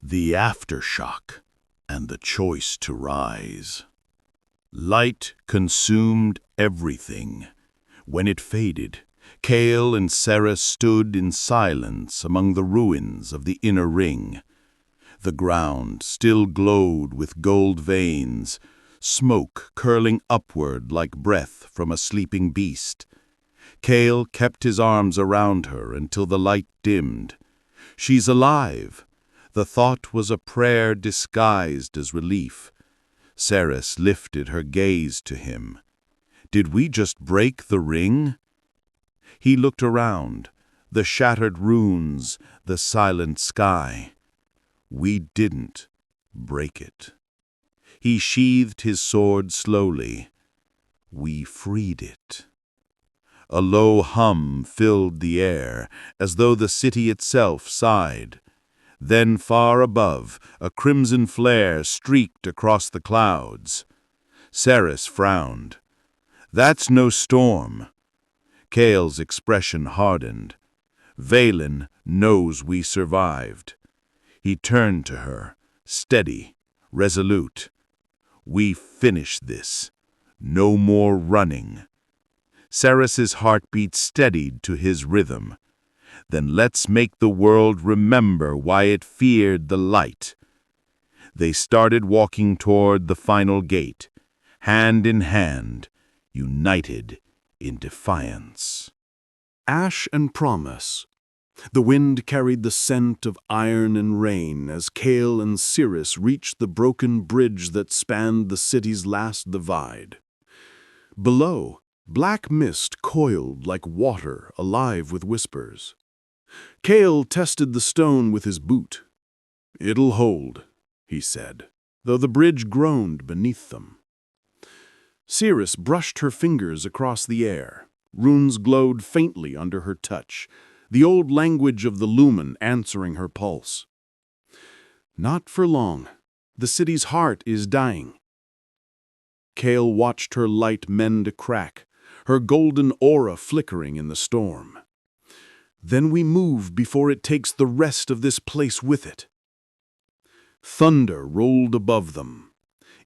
The aftershock and the choice to rise. Light consumed everything. When it faded, Kael and Seris stood in silence among the ruins of the inner ring. The ground still glowed with gold veins, smoke curling upward like breath from a sleeping beast. Kael kept his arms around her until the light dimmed. She's alive. The thought was a prayer disguised as relief. Seris lifted her gaze to him. Did we just break the ring? He looked around, the shattered runes, the silent sky. We didn't break it. He sheathed his sword slowly. We freed it. A low hum filled the air, as though the city itself sighed. Then far above, a crimson flare streaked across the clouds. Seris frowned. That's no storm. Kael's expression hardened. Valen knows we survived. He turned to her, steady, resolute. We finish this. No more running. Seris's heartbeat steadied to his rhythm. Then let's make the world remember why it feared the light. They started walking toward the final gate, hand in hand, united in defiance. Ash and promise. The wind carried the scent of iron and rain as Kael and Seris reached the broken bridge that spanned the city's last divide. Below, black mist coiled like water alive with whispers. Kael tested the stone with his boot. "It'll hold," he said, though the bridge groaned beneath them. Seris brushed her fingers across the air. Runes glowed faintly under her touch, the old language of the lumen answering her pulse. "Not for long. The city's heart is dying." Kael watched her light mend a crack, her golden aura flickering in the storm. "Then we move before it takes the rest of this place with it." Thunder rolled above them.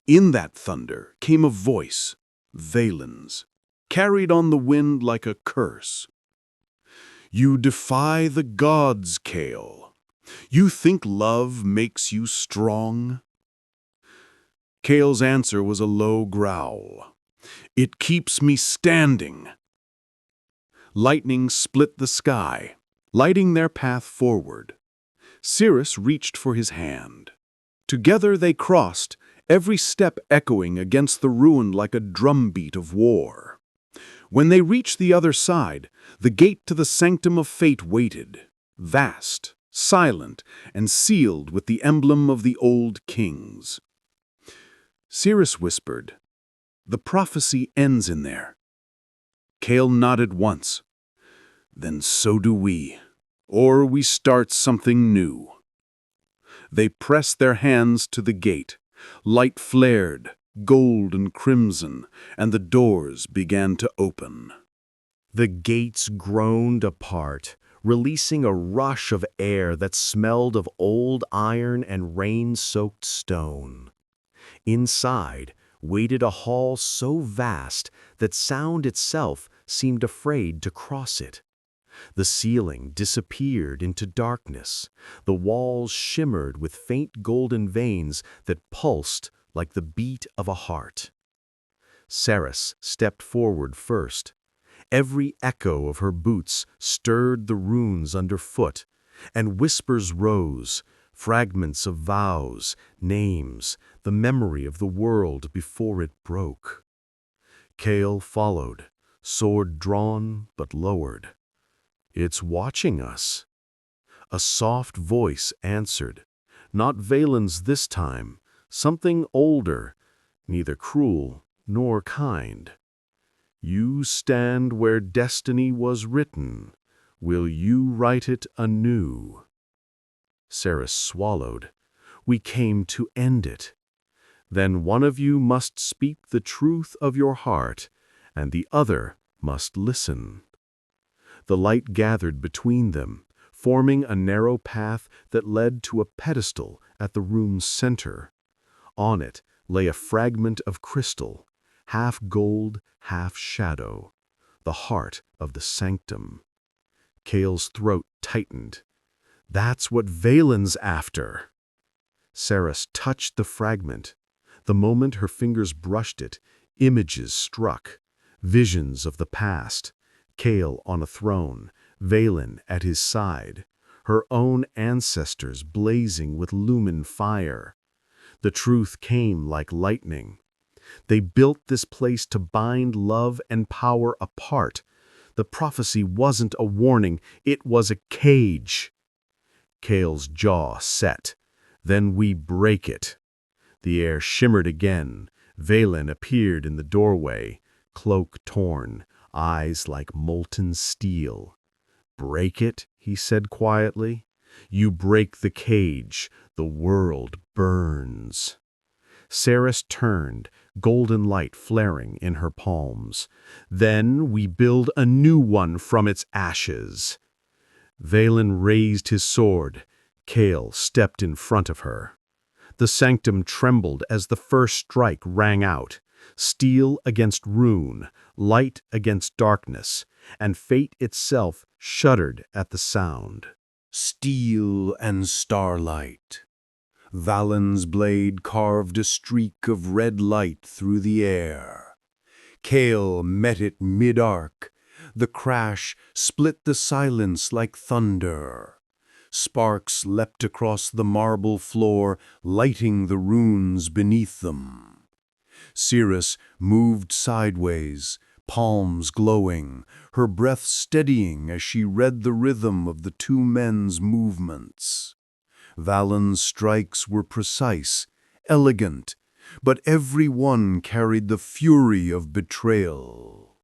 In that thunder came a voice, Valen's, carried on the wind like a curse. "You defy the gods, Kael. You think love makes you strong?" Kael's answer was a low growl. "It keeps me standing." Lightning split the sky, lighting their path forward. Seris reached for his hand. Together they crossed, every step echoing against the ruin like a drumbeat of war. When they reached the other side, the gate to the sanctum of fate waited, vast, silent, and sealed with the emblem of the old kings. Seris whispered, "The prophecy ends in there." Kael nodded once. "Then so do we, or we start something new." They pressed their hands to the gate. Light flared, gold and crimson, and the doors began to open. The gates groaned apart, releasing a rush of air that smelled of old iron and rain-soaked stone. Inside waited a hall so vast that sound itself seemed afraid to cross it. The ceiling disappeared into darkness. The walls shimmered with faint golden veins that pulsed like the beat of a heart. Seris stepped forward first. Every echo of her boots stirred the runes underfoot, and whispers rose, fragments of vows, names, the memory of the world before it broke. Kael followed, sword drawn but lowered. "It's watching us." A soft voice answered, not Valen's this time, something older, neither cruel nor kind. "You stand where destiny was written. Will you write it anew?" Seris swallowed. "We came to end it. Then one of you must speak the truth of your heart, and the other must listen." The light gathered between them, forming a narrow path that led to a pedestal at the room's center. On it lay a fragment of crystal, half gold, half shadow, the heart of the sanctum. Kael's throat tightened. That's what Valen's after. Seris touched the fragment. The moment her fingers brushed it, images struck, visions of the past. Kael on a throne, Valen at his side, her own ancestors blazing with lumen fire. The truth came like lightning. They built this place to bind love and power apart. The prophecy wasn't a warning, it was a cage. Kael's jaw set. Then we break it. The air shimmered again. Valen appeared in the doorway, cloak torn, eyes like molten steel. Break it, he said quietly. You break the cage, the world burns. Seris turned, golden light flaring in her palms. Then we build a new one from its ashes. Valen raised his sword. Kael stepped in front of her. The sanctum trembled as the first strike rang out. Steel against rune, light against darkness, and fate itself shuddered at the sound. Steel and starlight. Valen's blade carved a streak of red light through the air. Kael met it mid-arc. The crash split the silence like thunder. Sparks leapt across the marble floor, lighting the runes beneath them. Seris moved sideways, palms glowing, her breath steadying as she read the rhythm of the two men's movements. Valen's strikes were precise, elegant, but every one carried the fury of betrayal.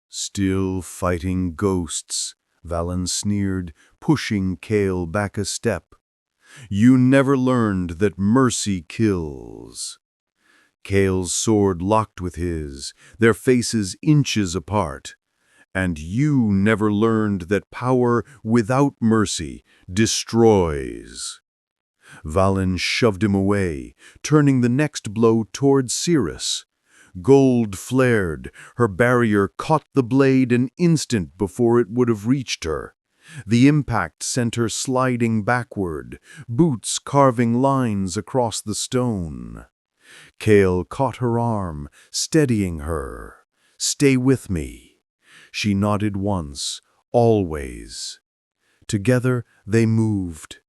Still fighting ghosts, Valen sneered, pushing Kael back a step. You never learned that mercy kills. Kael's sword locked with his, their faces inches apart. And you never learned that power without mercy destroys. Valen shoved him away, turning the next blow toward Seris. Gold flared, her barrier caught the blade an instant before it would have reached her. The impact sent her sliding backward, boots carving lines across the stone. Kael caught her arm, steadying her. Stay with me. She nodded once, always. Together they moved.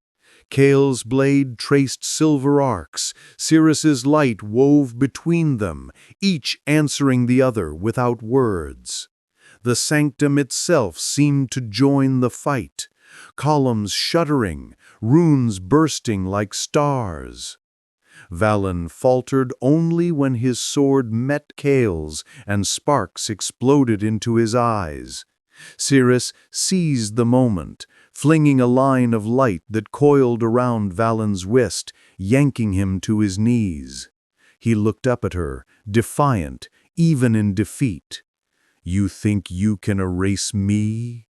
Kael's blade traced silver arcs, Seris's light wove between them, each answering the other without words. The sanctum itself seemed to join the fight, columns shuddering, runes bursting like stars. Valen faltered only when his sword met Kael's and sparks exploded into his eyes. Seris seized the moment, flinging a line of light that coiled around Valen's wrist, yanking him to his knees. He looked up at her, defiant, even in defeat. You think you can erase me?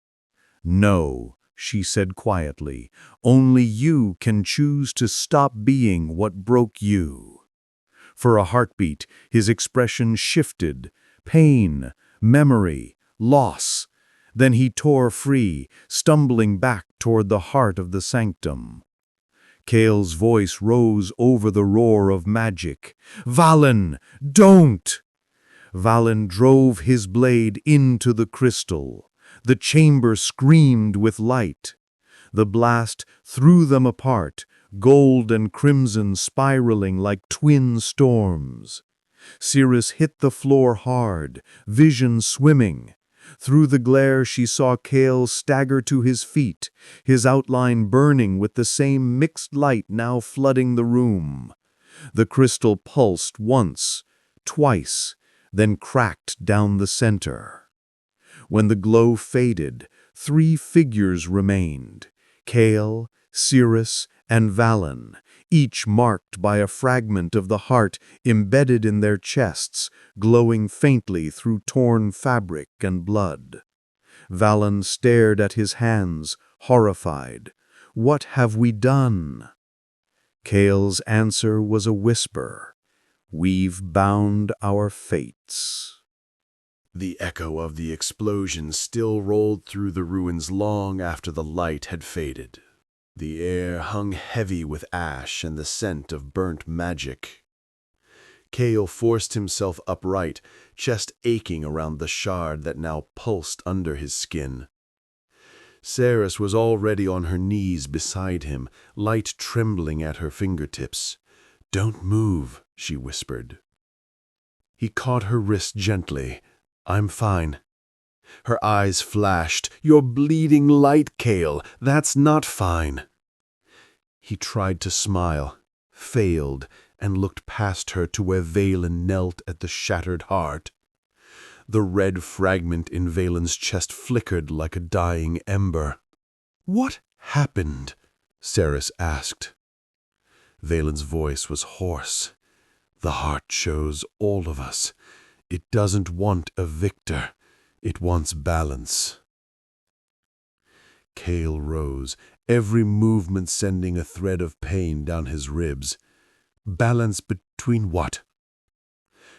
No, she said quietly. Only you can choose to stop being what broke you. For a heartbeat, his expression shifted. Pain, memory, loss. Then he tore free, stumbling back toward the heart of the sanctum. Kael's voice rose over the roar of magic. Valen, don't! Valen drove his blade into the crystal. The chamber screamed with light. The blast threw them apart, gold and crimson spiraling like twin storms. Seris hit the floor hard, vision swimming. Through the glare she saw Kael stagger to his feet, his outline burning with the same mixed light now flooding the room. The crystal pulsed once, twice, then cracked down the center. When the glow faded, 3 figures remained, Kael, Seris, and Valen, each marked by a fragment of the heart embedded in their chests, glowing faintly through torn fabric and blood. Valen stared at his hands, horrified. "What have we done?" Kael's answer was a whisper. "We've bound our fates." The echo of the explosion still rolled through the ruins long after the light had faded. The air hung heavy with ash and the scent of burnt magic. Kael forced himself upright, chest aching around the shard that now pulsed under his skin. Seris was already on her knees beside him, light trembling at her fingertips. "Don't move," she whispered. He caught her wrist gently. "I'm fine." Her eyes flashed. "You're bleeding light, Kael. That's not fine." He tried to smile, failed, and looked past her to where Valen knelt at the shattered heart. The red fragment in Valen's chest flickered like a dying ember. "What happened?" Seris asked. Valen's voice was hoarse. "The heart chose all of us. It doesn't want a victor. It wants balance." Kael rose, every movement sending a thread of pain down his ribs. "Balance between what?"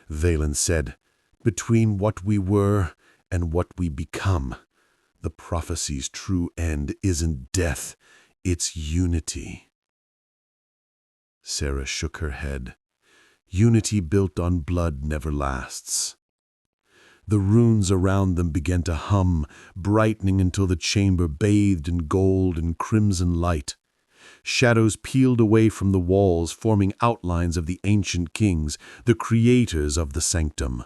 Valen said, "Between what we were and what we become. The prophecy's true end isn't death, it's unity." Sarah shook her head. "Unity built on blood never lasts." The runes around them began to hum, brightening until the chamber bathed in gold and crimson light. Shadows peeled away from the walls, forming outlines of the ancient kings, the creators of the sanctum.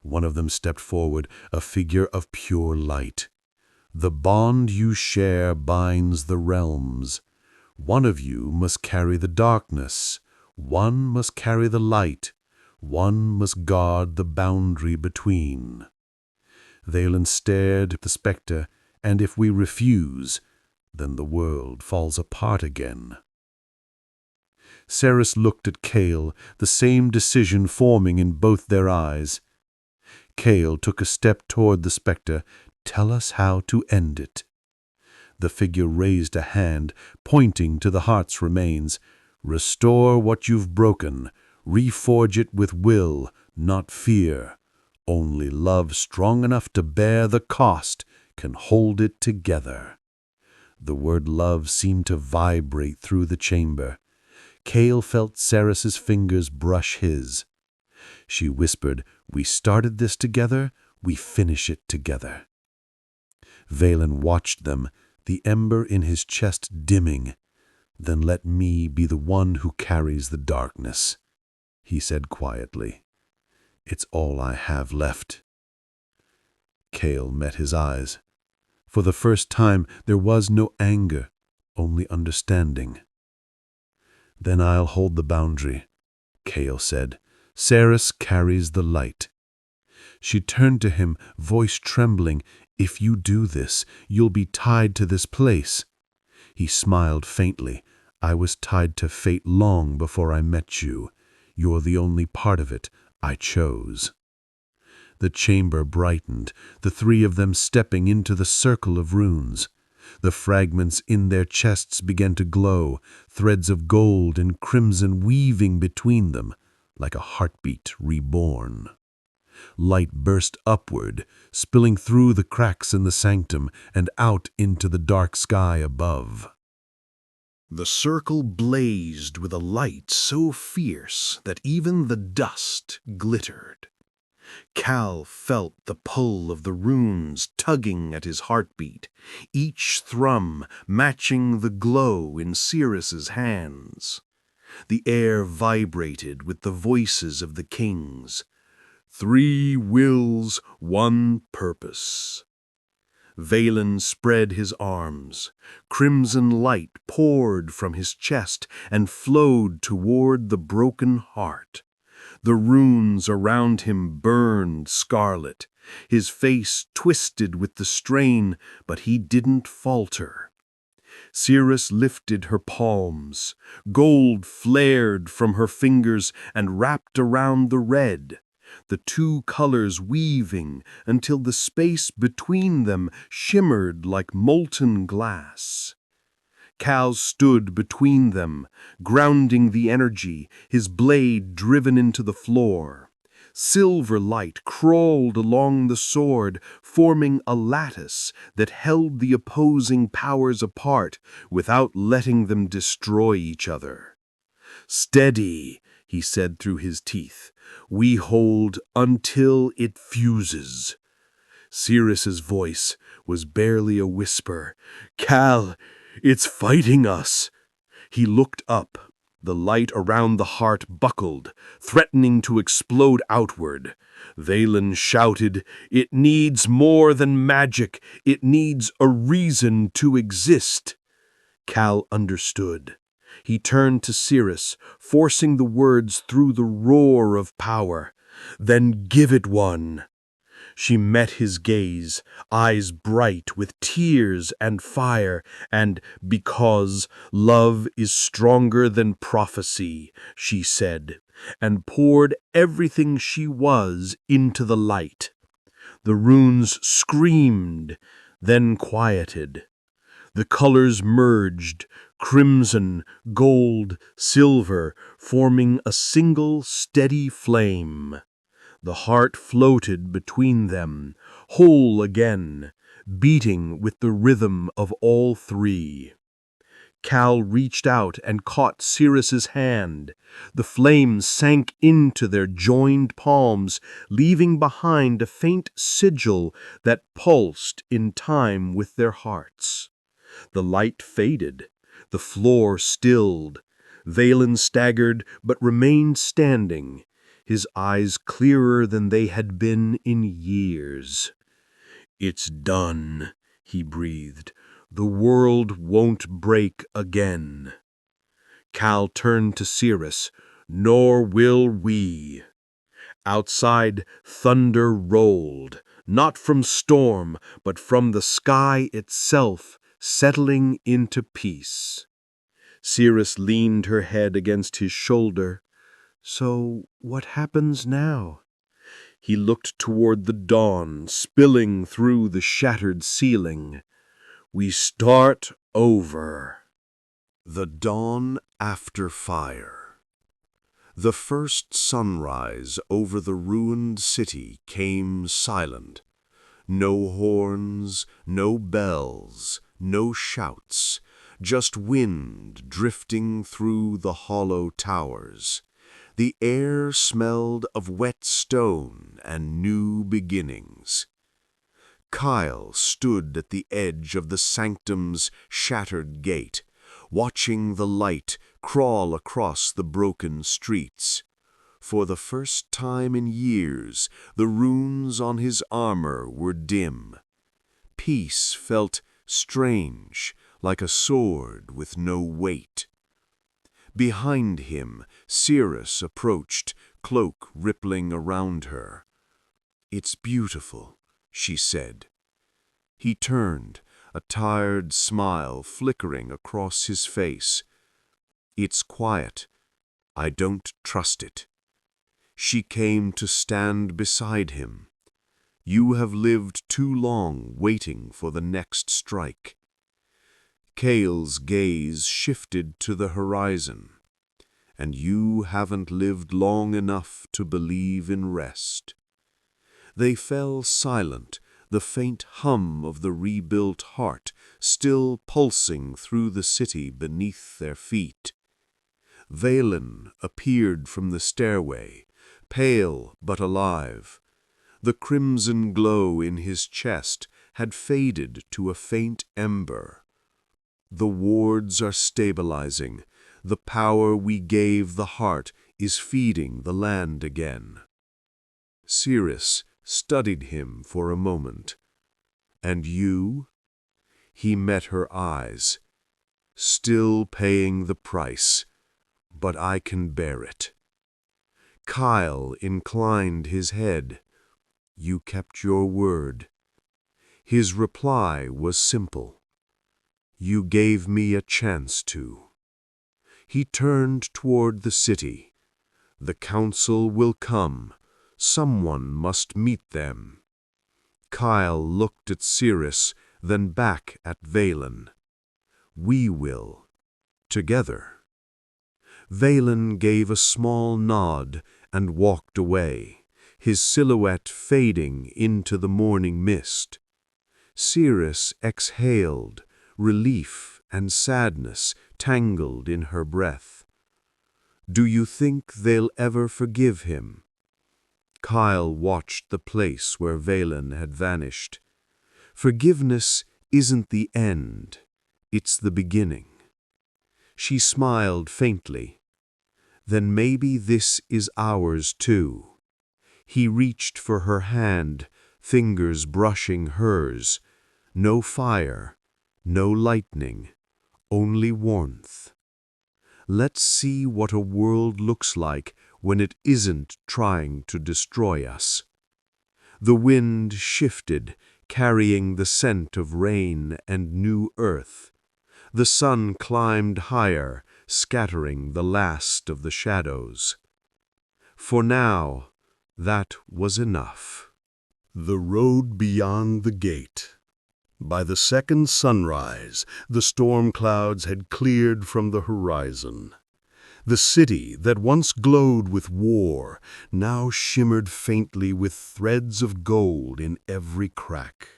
One of them stepped forward, a figure of pure light. "The bond you share binds the realms. One of you must carry the darkness. One must carry the light. One must guard the boundary between." Valen stared at the spectre, "And if we refuse, then the world falls apart again." Seris looked at Kael, the same decision forming in both their eyes. Kael took a step toward the spectre. "Tell us how to end it." The figure raised a hand, pointing to the heart's remains. "Restore what you've broken. Reforge it with will, not fear. Only love strong enough to bear the cost can hold it together." The word love seemed to vibrate through the chamber. Kael felt Seris's fingers brush his. She whispered, "We started this together, we finish it together." Valen watched them, the ember in his chest dimming. "Then let me be the one who carries the darkness," he said quietly. "It's all I have left." Kael met his eyes. For the first time, there was no anger, only understanding. "Then I'll hold the boundary," Kael said. "Seris carries the light." She turned to him, voice trembling. "If you do this, you'll be tied to this place." He smiled faintly. "I was tied to fate long before I met you. You're the only part of it I chose." The chamber brightened, the three of them stepping into the circle of runes. The fragments in their chests began to glow, threads of gold and crimson weaving between them, like a heartbeat reborn. Light burst upward, spilling through the cracks in the sanctum and out into the dark sky above. The circle blazed with a light so fierce that even the dust glittered. Kael felt the pull of the runes tugging at his heartbeat, each thrum matching the glow in Seris's hands. The air vibrated with the voices of the kings. 3 wills, 1 purpose. Valen spread his arms. Crimson light poured from his chest and flowed toward the broken heart. The runes around him burned scarlet. His face twisted with the strain, but he didn't falter. Seris lifted her palms. Gold flared from her fingers and wrapped around the red. the two colors weaving until the space between them shimmered like molten glass. Kael stood between them, grounding the energy, his blade driven into the floor. Silver light crawled along the sword, forming a lattice that held the opposing powers apart without letting them destroy each other. "Steady," he said through his teeth. "We hold until it fuses." Seris's voice was barely a whisper. "Kael, it's fighting us." He looked up. The light around the heart buckled, threatening to explode outward. Valen shouted, "It needs more than magic. It needs a reason to exist." Kael understood. He turned to Seris, forcing the words through the roar of power. "Then give it one." She met his gaze, eyes bright with tears and fire, and "Because love is stronger than prophecy," she said, and poured everything she was into the light. The runes screamed, then quieted. The colors merged, crimson, gold, silver, forming a single steady flame. The heart floated between them, whole again, beating with the rhythm of all three. Kael reached out and caught Seris's hand. The flames sank into their joined palms, leaving behind a faint sigil that pulsed in time with their hearts. The light faded. The floor stilled. Valen staggered but remained standing, his eyes clearer than they had been in years. "It's done," he breathed. "The world won't break again." Kael turned to Seris. "Nor will we." Outside, thunder rolled, not from storm, but from the sky itself, settling into peace. Seris leaned her head against his shoulder. "So what happens now?" He looked toward the dawn, spilling through the shattered ceiling. "We start over." The dawn after fire. The first sunrise over the ruined city came silent. No horns, no bells, no shouts, just wind drifting through the hollow towers. The air smelled of wet stone and new beginnings. Kael stood at the edge of the sanctum's shattered gate, watching the light crawl across the broken streets. For the first time in years, the runes on his armor were dim. Peace felt strange, like a sword with no weight. Behind him, Seris approached, cloak rippling around her. "It's beautiful," she said. He turned, a tired smile flickering across his face. "It's quiet. I don't trust it." She came to stand beside him. "You have lived too long waiting for the next strike." Kael's gaze shifted to the horizon. "And you haven't lived long enough to believe in rest." They fell silent, the faint hum of the rebuilt heart still pulsing through the city beneath their feet. Valen appeared from the stairway, pale but alive. The crimson glow in his chest had faded to a faint ember. "The wards are stabilizing. The power we gave the heart is feeding the land again." Seris studied him for a moment. "And you?" He met her eyes. "Still paying the price, but I can bear it." Kael inclined his head. "You kept your word." His reply was simple. "You gave me a chance to." He turned toward the city. "The council will come. Someone must meet them. Kael looked at Seris, then back at Valen. We will. Together. Valen gave a small nod and walked away, his silhouette fading into the morning mist. Seris exhaled, relief and sadness tangled in her breath. Do you think they'll ever forgive him? Kael watched the place where Valen had vanished. Forgiveness isn't the end, it's the beginning. She smiled faintly. Then maybe this is ours too. He reached for her hand, fingers brushing hers. No fire, no lightning, only warmth. Let's see what a world looks like when it isn't trying to destroy us. The wind shifted, carrying the scent of rain and new earth. The sun climbed higher, scattering the last of the shadows. For now, that was enough. The road beyond the gate. By the second sunrise, the storm clouds had cleared from the horizon. The city that once glowed with war now shimmered faintly with threads of gold in every crack.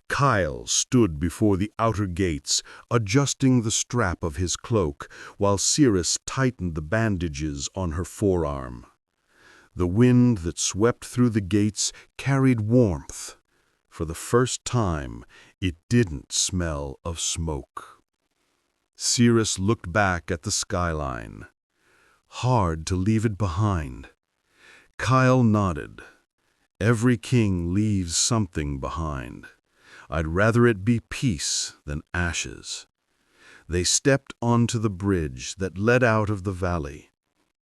Kael stood before the outer gates, adjusting the strap of his cloak, while Seris tightened the bandages on her forearm. The wind that swept through the gates carried warmth. For the first time, it didn't smell of smoke. Seris looked back at the skyline. Hard to leave it behind. Kael nodded. Every king leaves something behind. I'd rather it be peace than ashes. They stepped onto the bridge that led out of the valley.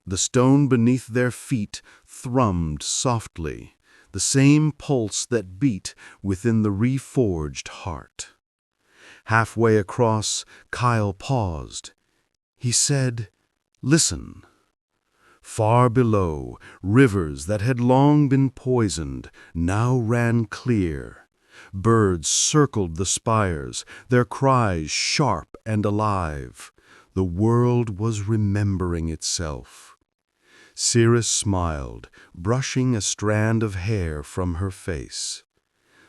The stone beneath their feet thrummed softly, the same pulse that beat within the reforged heart. Halfway across, Kael paused. He said, "Listen." Far below, rivers that had long been poisoned now ran clear. Birds circled the spires, their cries sharp and alive. The world was remembering itself. Seris smiled, brushing a strand of hair from her face.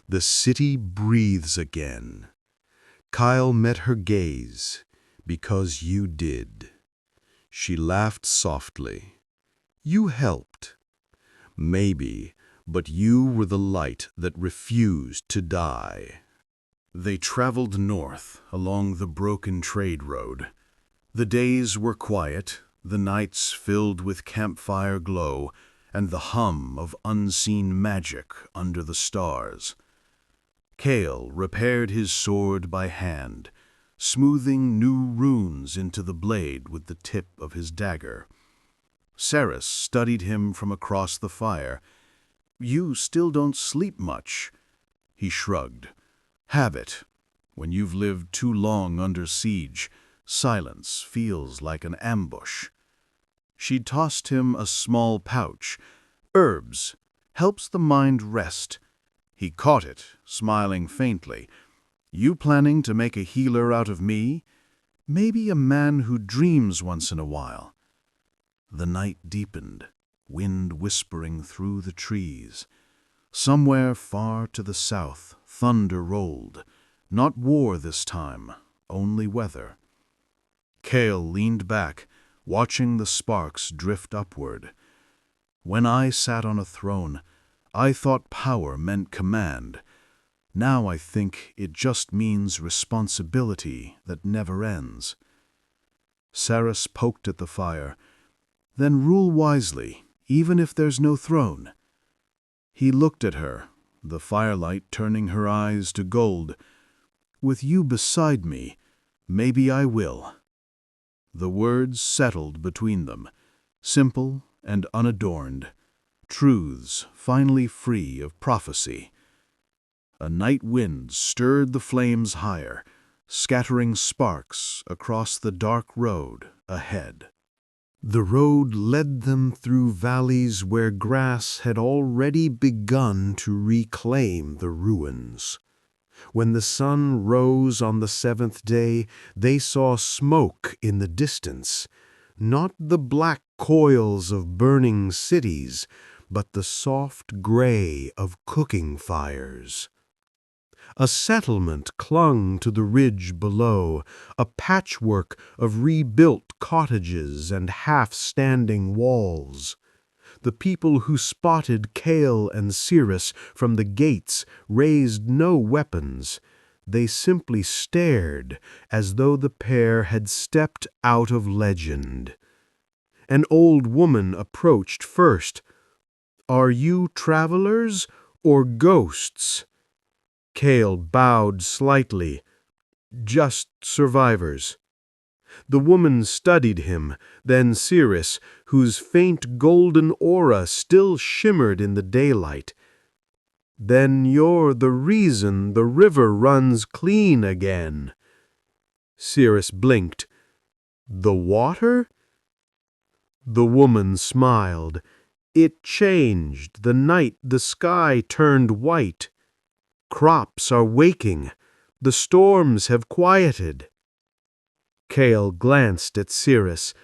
The city breathes again. Kael met her gaze. Because you did. She laughed softly. You helped. Maybe, but you were the light that refused to die. They traveled north along the broken trade road. The days were quiet, the nights filled with campfire glow and the hum of unseen magic under the stars. Kael repaired his sword by hand, smoothing new runes into the blade with the tip of his dagger. Seris studied him from across the fire. You still don't sleep much. He shrugged. Habit. When you've lived too long under siege, silence feels like an ambush. She tossed him a small pouch. Herbs. Helps the mind rest. He caught it, smiling faintly. You planning to make a healer out of me? Maybe a man who dreams once in a while. The night deepened, wind whispering through the trees. Somewhere far to the south, thunder rolled. Not war this time, only weather. Kael leaned back, watching the sparks drift upward. When I sat on a throne, I thought power meant command. Now I think it just means responsibility that never ends. Seris poked at the fire. Then rule wisely, even if there's no throne. He looked at her, the firelight turning her eyes to gold. With you beside me, maybe I will. The words settled between them, simple and unadorned, truths finally free of prophecy. A night wind stirred the flames higher, scattering sparks across the dark road ahead. The road led them through valleys where grass had already begun to reclaim the ruins. When the sun rose on the seventh day, they saw smoke in the distance, not the black coils of burning cities, but the soft gray of cooking fires. A settlement clung to the ridge below, a patchwork of rebuilt cottages and half-standing walls. The people who spotted Kael and Seris from the gates raised no weapons. They simply stared as though the pair had stepped out of legend. An old woman approached first. "Are you travelers or ghosts?" Kael bowed slightly. "Just survivors." The woman studied him, then Seris, whose faint golden aura still shimmered in the daylight. "Then you're the reason the river runs clean again." Seris blinked. "The water?" The woman smiled. "It changed the night the sky turned white. Crops are waking. The storms have quieted." Kael glanced at Seris.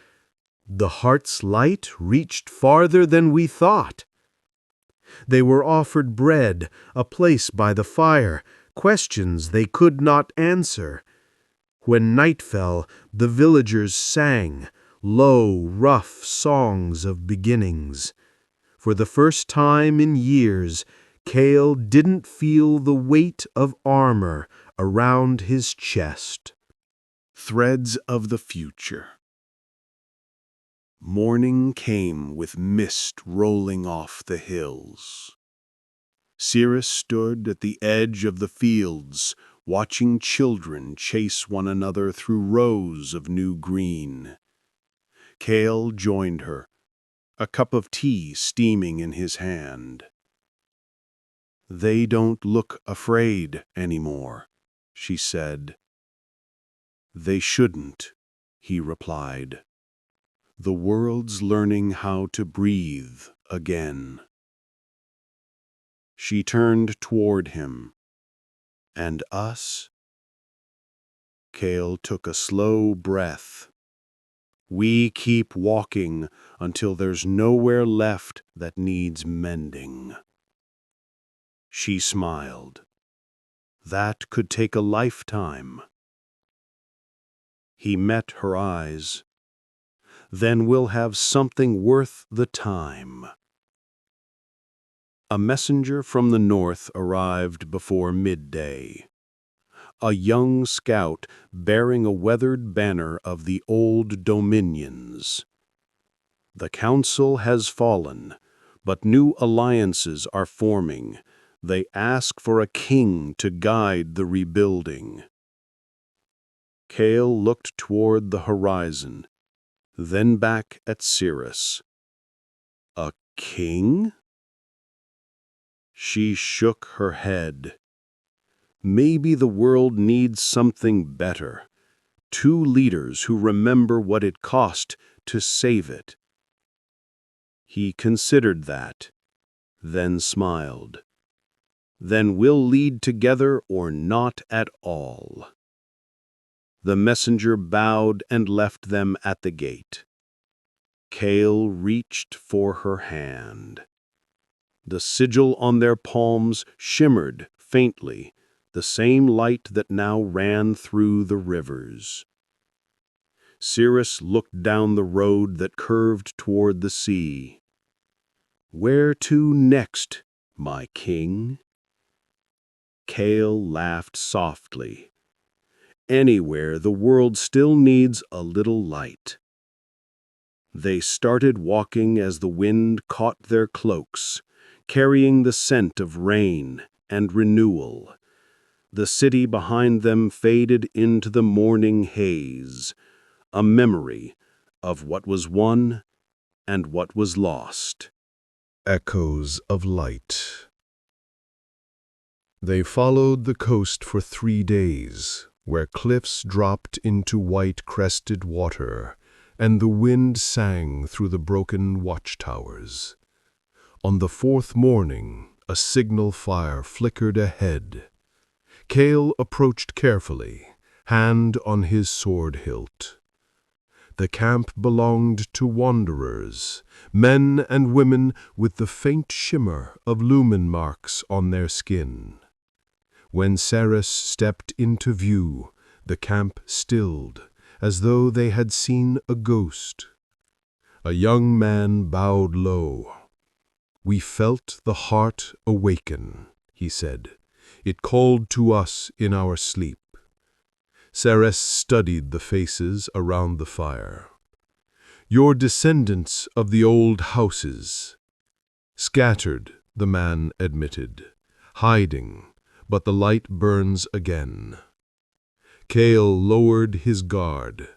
"The heart's light reached farther than we thought." They were offered bread, a place by the fire, questions they could not answer. When night fell, the villagers sang, low, rough songs of beginnings. For the first time in years, Kael didn't feel the weight of armor around his chest. Threads of the future. Morning came with mist rolling off the hills. Seris stood at the edge of the fields, watching children chase one another through rows of new green. Kael joined her, a cup of tea steaming in his hand. "They don't look afraid anymore," she said. "They shouldn't," he replied. "The world's learning how to breathe again." She turned toward him. "And us?" Kael took a slow breath. "We keep walking until there's nowhere left that needs mending." She smiled. "That could take a lifetime." He met her eyes. "Then we'll have something worth the time." A messenger from the north arrived before midday. A young scout bearing a weathered banner of the old dominions. "The council has fallen, but new alliances are forming. They ask for a king to guide the rebuilding." Kael looked toward the horizon, then back at Seris. "A king?" She shook her head. "Maybe the world needs something better. Two leaders who remember what it cost to save it." He considered that, then smiled. "Then we'll lead together or not at all." The messenger bowed and left them at the gate. Kael reached for her hand. The sigil on their palms shimmered faintly, the same light that now ran through the rivers. Seris looked down the road that curved toward the sea. "Where to next, my king?" Kael laughed softly. "Anywhere the world still needs a little light." They started walking as the wind caught their cloaks, carrying the scent of rain and renewal. The city behind them faded into the morning haze, a memory of what was won and what was lost. Echoes of light. They followed the coast for 3 days, where cliffs dropped into white-crested water, and the wind sang through the broken watchtowers. On the fourth morning, a signal fire flickered ahead. Kael approached carefully, hand on his sword hilt. The camp belonged to wanderers, men and women with the faint shimmer of lumen marks on their skin. When Seris stepped into view, the camp stilled, as though they had seen a ghost. A young man bowed low. "We felt the heart awaken," he said. "It called to us in our sleep." Seris studied the faces around the fire. "You're descendants of the old houses." "Scattered," the man admitted. "Hiding, but the light burns again." Kael lowered his guard.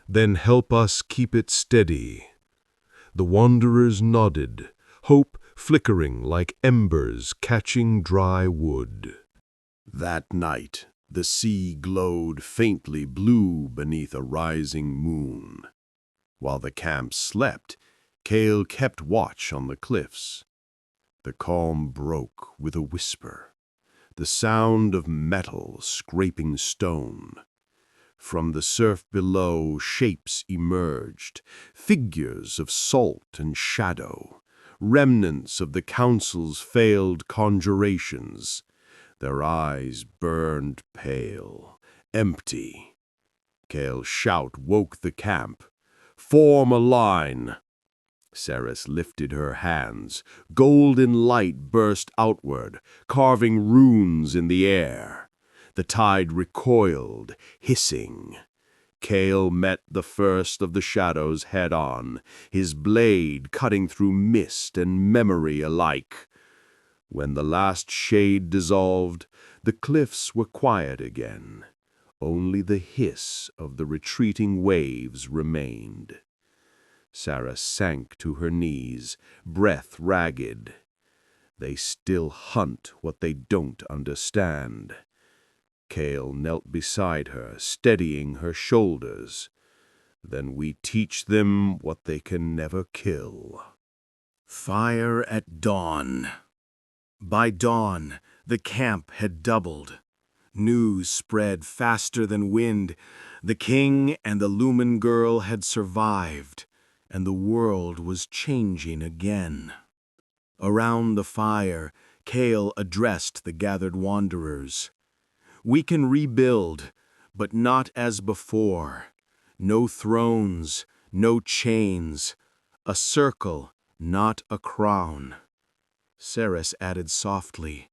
"Then help us keep it steady." The wanderers nodded, hope flickering like embers catching dry wood. That night, the sea glowed faintly blue beneath a rising moon. While the camp slept, Kael kept watch on the cliffs. The calm broke with a whisper, the sound of metal scraping stone. From the surf below, shapes emerged, figures of salt and shadow, remnants of the council's failed conjurations. Their eyes burned pale, empty. Kael's shout woke the camp. "Form a line!" Seris lifted her hands. Golden light burst outward, carving runes in the air. The tide recoiled, hissing. Kael met the first of the shadows head-on, his blade cutting through mist and memory alike. When the last shade dissolved, the cliffs were quiet again. Only the hiss of the retreating waves remained. Sarah sank to her knees, breath ragged. They still hunt what they don't understand. Kael knelt beside her, steadying her shoulders. Then we teach them what they can never kill. Fire at dawn. By dawn, the camp had doubled. News spread faster than wind. The king and the Lumen girl had survived, and the world was changing again. Around the fire, Kael addressed the gathered wanderers. "We can rebuild, but not as before. No thrones, no chains. A circle, not a crown." Seris added softly,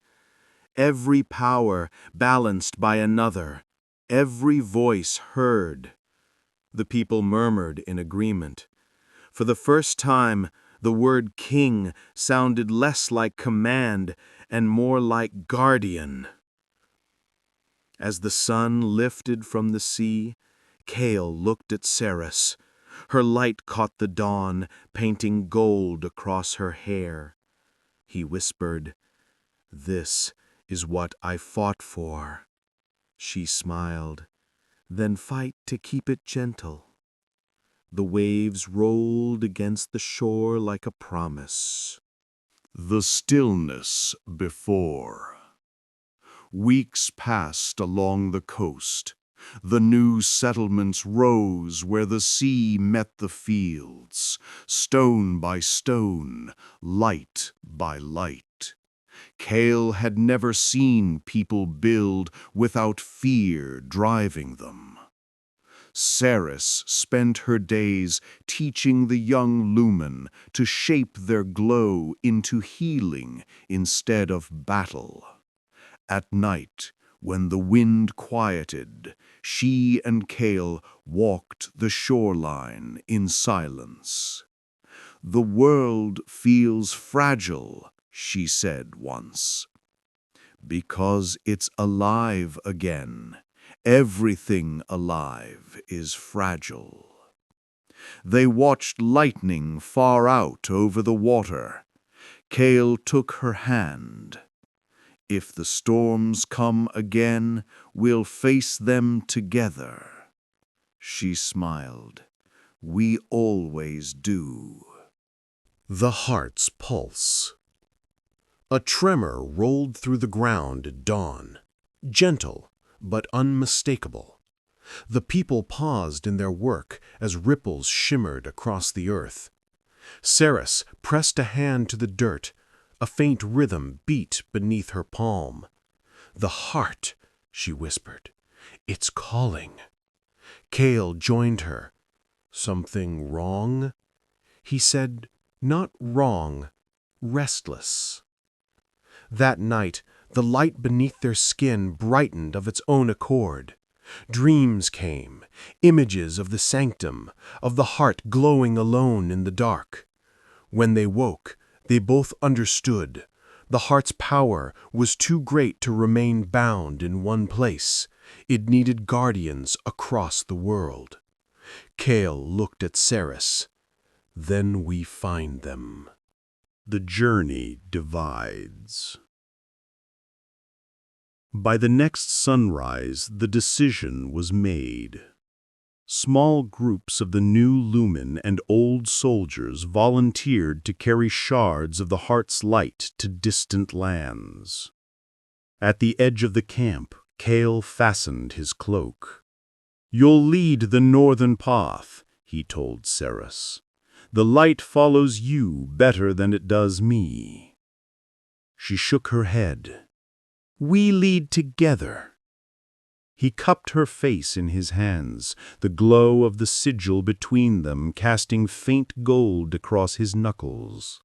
"Every power balanced by another, every voice heard." The people murmured in agreement. For the first time, the word king sounded less like command and more like guardian. As the sun lifted from the sea, Kael looked at Seris. Her light caught the dawn, painting gold across her hair. He whispered, "This is what I fought for." She smiled, "Then fight to keep it gentle." The waves rolled against the shore like a promise. The stillness before. Weeks passed along the coast. The new settlements rose where the sea met the fields, stone by stone, light by light. Kael had never seen people build without fear driving them. Seris spent her days teaching the young Lumen to shape their glow into healing instead of battle. At night, when the wind quieted, she and Kael walked the shoreline in silence. "The world feels fragile," she said once. "Because it's alive again. Everything alive is fragile." They watched lightning far out over the water. Kael took her hand. "If the storms come again, we'll face them together." She smiled. We always do. The heart's pulse. A tremor rolled through the ground at dawn, gentle but unmistakable. The people paused in their work as ripples shimmered across the earth. Seris pressed a hand to the dirt. A faint rhythm beat beneath her palm. "The heart," she whispered. "It's calling." Kael joined her. "Something wrong?" He said, "Not wrong, restless." That night, the light beneath their skin brightened of its own accord. Dreams came, images of the sanctum, of the heart glowing alone in the dark. When they woke, they both understood. The heart's power was too great to remain bound in one place. It needed guardians across the world. Kael looked at Seris. "Then we find them." The journey divides. By the next sunrise, the decision was made. Small groups of the new lumen and old soldiers volunteered to carry shards of the heart's light to distant lands. At the edge of the camp, Kael fastened his cloak. "You'll lead the northern path," he told Seris. "The light follows you better than it does me." She shook her head. "We lead together." He cupped her face in his hands, the glow of the sigil between them casting faint gold across his knuckles.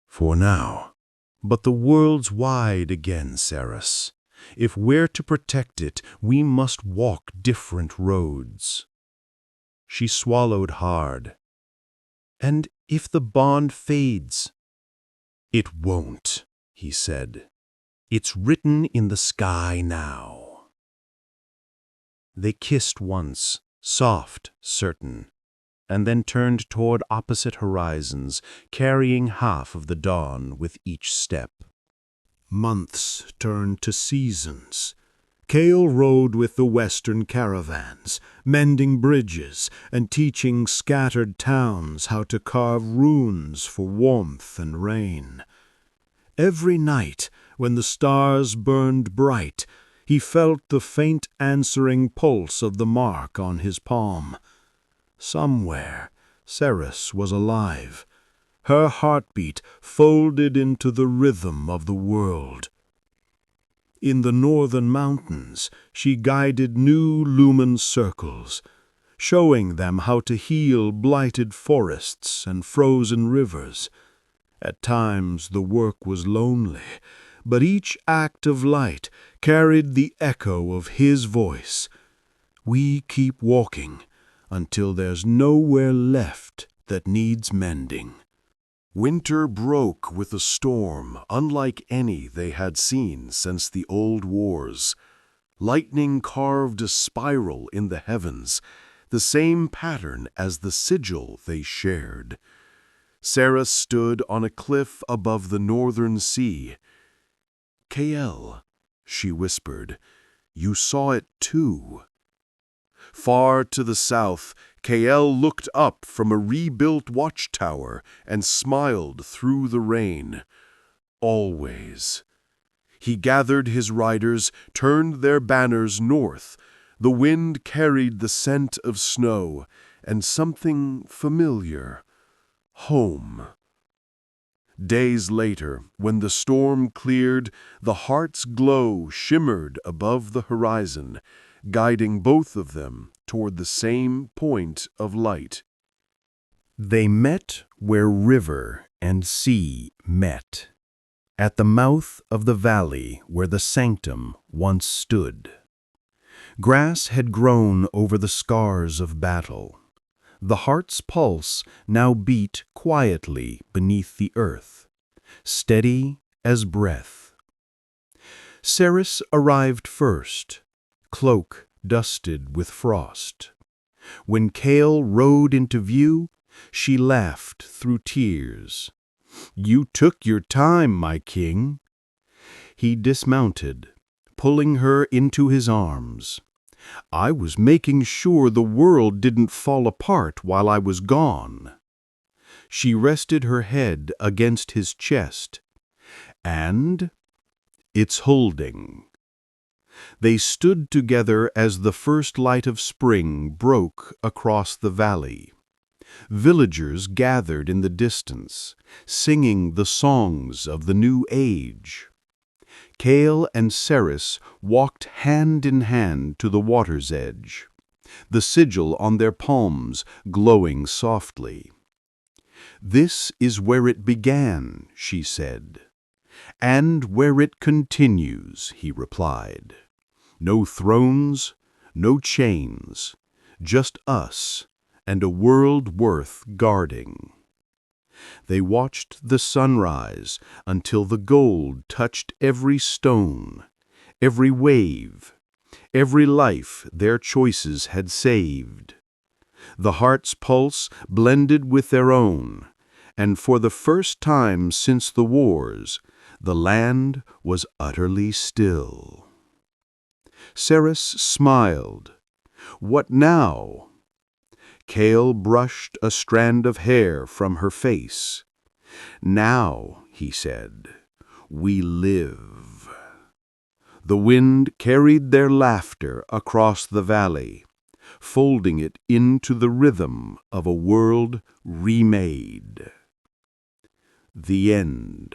"For now. But the world's wide again, Seris. If we're to protect it, we must walk different roads." She swallowed hard. "And if the bond fades?" "It won't," he said. "It's written in the sky now." They kissed once, soft, certain, and then turned toward opposite horizons, carrying half of the dawn with each step. Months turned to seasons. Kael rode with the western caravans, mending bridges and teaching scattered towns how to carve runes for warmth and rain. Every night, when the stars burned bright, he felt the faint answering pulse of the mark on his palm. Somewhere, Seris was alive. Her heartbeat folded into the rhythm of the world. In the northern mountains, she guided new lumen circles, showing them how to heal blighted forests and frozen rivers. At times the work was lonely, but each act of light carried the echo of his voice. "We keep walking until there's nowhere left that needs mending." Winter broke with a storm unlike any they had seen since the old wars. Lightning carved a spiral in the heavens, the same pattern as the sigil they shared. Seris stood on a cliff above the northern sea. "Kael," she whispered, "you saw it too." Far to the south, Kael looked up from a rebuilt watchtower and smiled through the rain. Always. He gathered his riders, turned their banners north. The wind carried the scent of snow and something familiar. Home. Days later, when the storm cleared, the heart's glow shimmered above the horizon, guiding both of them toward the same point of light. They met where river and sea met, at the mouth of the valley where the sanctum once stood. Grass had grown over the scars of battle. The heart's pulse now beat quietly beneath the earth, steady as breath. Seris arrived first, cloak dusted with frost. When Kael rode into view, she laughed through tears. "You took your time, my king." He dismounted, pulling her into his arms. I was making sure the world didn't fall apart while I was gone." She rested her head against his chest. "And it's holding." They stood together as the first light of spring broke across the valley. Villagers gathered in the distance, singing the songs of the new age. Kael and Seris walked hand in hand to the water's edge, the sigil on their palms glowing softly. "This is where it began," she said. "And where it continues," he replied. "No thrones, no chains, just us and a world worth guarding." They watched the sunrise until the gold touched every stone, every wave, every life their choices had saved. The heart's pulse blended with their own, and for the first time since the wars, the land was utterly still. Seris smiled. "What now?" Kael brushed a strand of hair from her face. "Now," he said, "we live." The wind carried their laughter across the valley, folding it into the rhythm of a world remade. The end.